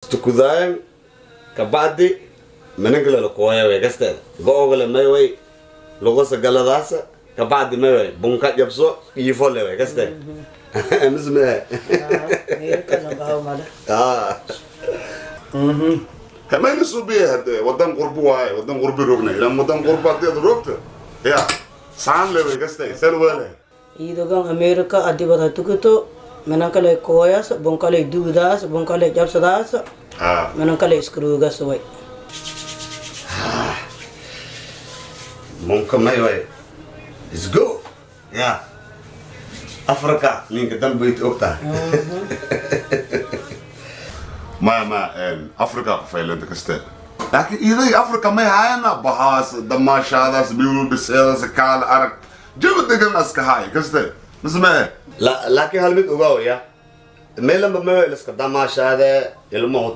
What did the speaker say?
Stukudayan kabadi menengla lo koya we gaste go ogale may way logo sa galadasa kabadi may way bungka japso ifole we gaste misme كمان السوبية هاد ودان قربوا ودان قربي روبنا لما ودان قربات دي روبته يا سان لوي قصدي سلوله Idogang Amerika adibat hatukuto menangkale koyas bongkale dudas bongkale japsadas menangkale skrugas way mungkin may way is go ya Afrika ning kedam bait okta ما افريقيا فايلند كستيل لكن اذا افريقيا ما هاينا بهاس دماشاداس بيقولوا بسيرس كال ارك جو دغن اسك هاي كستيل مسمع la laki halmit ugaw ya melam ba may las kadama shade ilmo